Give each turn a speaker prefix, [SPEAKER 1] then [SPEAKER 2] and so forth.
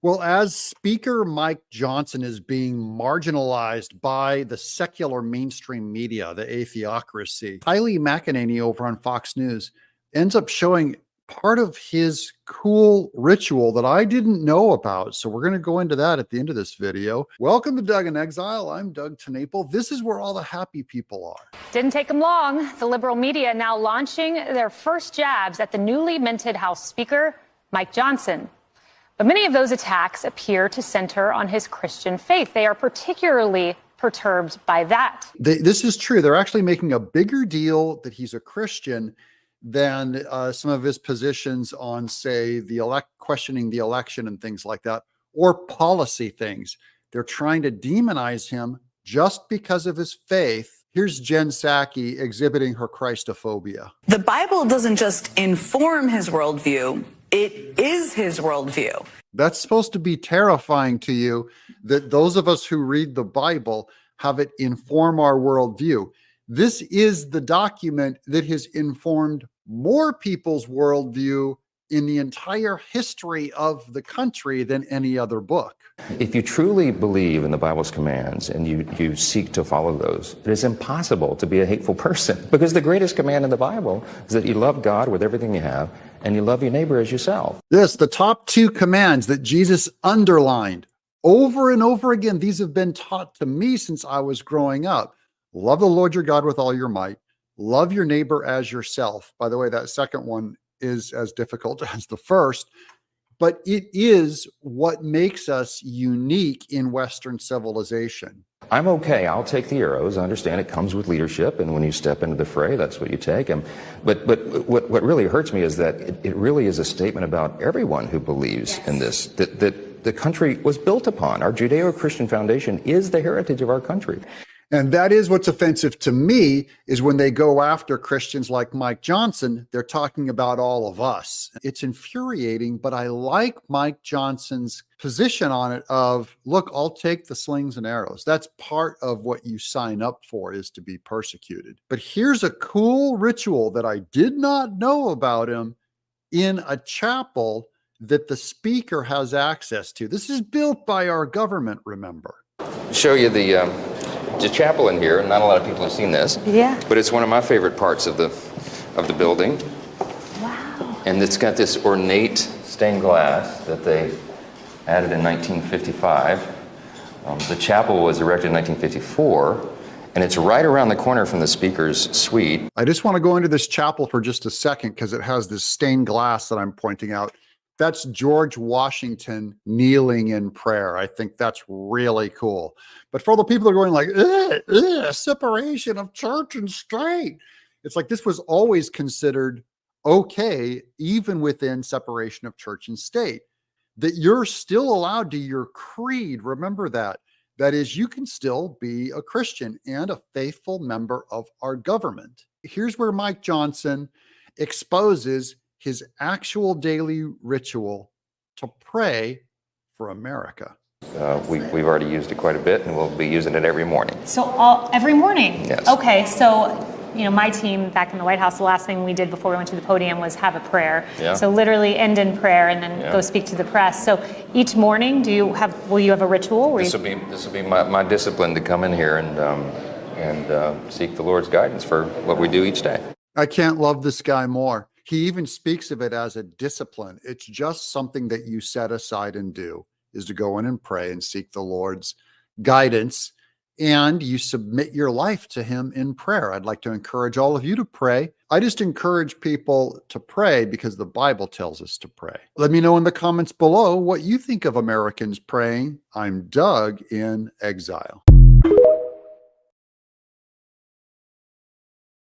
[SPEAKER 1] Well, as Speaker Mike Johnson is being marginalized by the secular mainstream media, the atheocracy, Kylie McEnany over on Fox News ends up showing part of his cool ritual that I didn't know about. So we're going to go into that at the end of this video. Welcome to Doug in Exile. I'm Doug TenNapel. This is where all the happy people are.
[SPEAKER 2] Didn't take them long. The liberal media now launching their first jabs at the newly minted House Speaker, Mike Johnson. But many of those attacks appear to center on his Christian faith. They are particularly perturbed by that.
[SPEAKER 1] This is true. They're actually making a bigger deal that he's a Christian than some of his positions on, say, questioning the election and things like that, or policy things. They're trying to demonize him just because of his faith. Here's Jen Psaki exhibiting her Christophobia.
[SPEAKER 3] The Bible doesn't just inform his worldview, it is his worldview.
[SPEAKER 1] That's supposed to be terrifying to you, that those of us who read the Bible have it inform our worldview. This is the document that has informed more people's worldview in the entire history of the country than any other book.
[SPEAKER 4] If you truly believe in the Bible's commands and you seek to follow those, it is impossible to be a hateful person, because the greatest command in the Bible is that you love God with everything you have and you love your neighbor as yourself.
[SPEAKER 1] Yes, the top two commands that Jesus underlined over and over again. These have been taught to me since I was growing up. Love the Lord your God with all your might. Love your neighbor as yourself. By the way, that second one is as difficult as the first, but it is what makes us unique in Western civilization.
[SPEAKER 4] I'm okay. I'll take the arrows. I understand it comes with leadership, and when you step into the fray, that's what you take. But what really hurts me is that it really is a statement about everyone who believes in this, that the country was built upon. Our Judeo-Christian foundation is the heritage of our country.
[SPEAKER 1] And that is what's offensive to me, is when they go after Christians like Mike Johnson, they're talking about all of us. It's infuriating, but I like Mike Johnson's position on it of, look, I'll take the slings and arrows. That's part of what you sign up for, is to be persecuted. But here's a cool ritual that I did not know about him in a chapel that the speaker has access to. This is built by our government, remember.
[SPEAKER 4] Show you the chapel in here. Not a lot of people have seen this.
[SPEAKER 2] Yeah.
[SPEAKER 4] But it's one of my favorite parts of the building.
[SPEAKER 2] Wow.
[SPEAKER 4] And it's got this ornate stained glass that they added in 1955. The chapel was erected in 1954, and it's right around the corner from the speaker's suite.
[SPEAKER 1] I just want to go into this chapel for just a second, because it has this stained glass that I'm pointing out. That's George Washington kneeling in prayer. I think that's really cool. But for all the people that are going like, separation of church and state, it's like this was always considered okay, even within separation of church and state, that you're still allowed to your creed. Remember that. That is, you can still be a Christian and a faithful member of our government. Here's where Mike Johnson exposes his actual daily ritual to pray for America.
[SPEAKER 4] We've already used it quite a bit, and we'll be using it every morning.
[SPEAKER 2] So every morning?
[SPEAKER 4] Yes.
[SPEAKER 2] Okay, so my team back in the White House, the last thing we did before we went to the podium was have a prayer.
[SPEAKER 4] Yeah.
[SPEAKER 2] So literally end in prayer and then go speak to the press. So each morning, will you have a ritual?
[SPEAKER 4] This will be my discipline to come in here and seek the Lord's guidance for what we do each day.
[SPEAKER 1] I can't love this guy more. He even speaks of it as a discipline. It's just something that you set aside and do, is to go in and pray and seek the Lord's guidance, and you submit your life to him in prayer. I'd like to encourage all of you to pray. I just encourage people to pray because the Bible tells us to pray. Let me know in the comments below what you think of Americans praying. I'm Doug in Exile.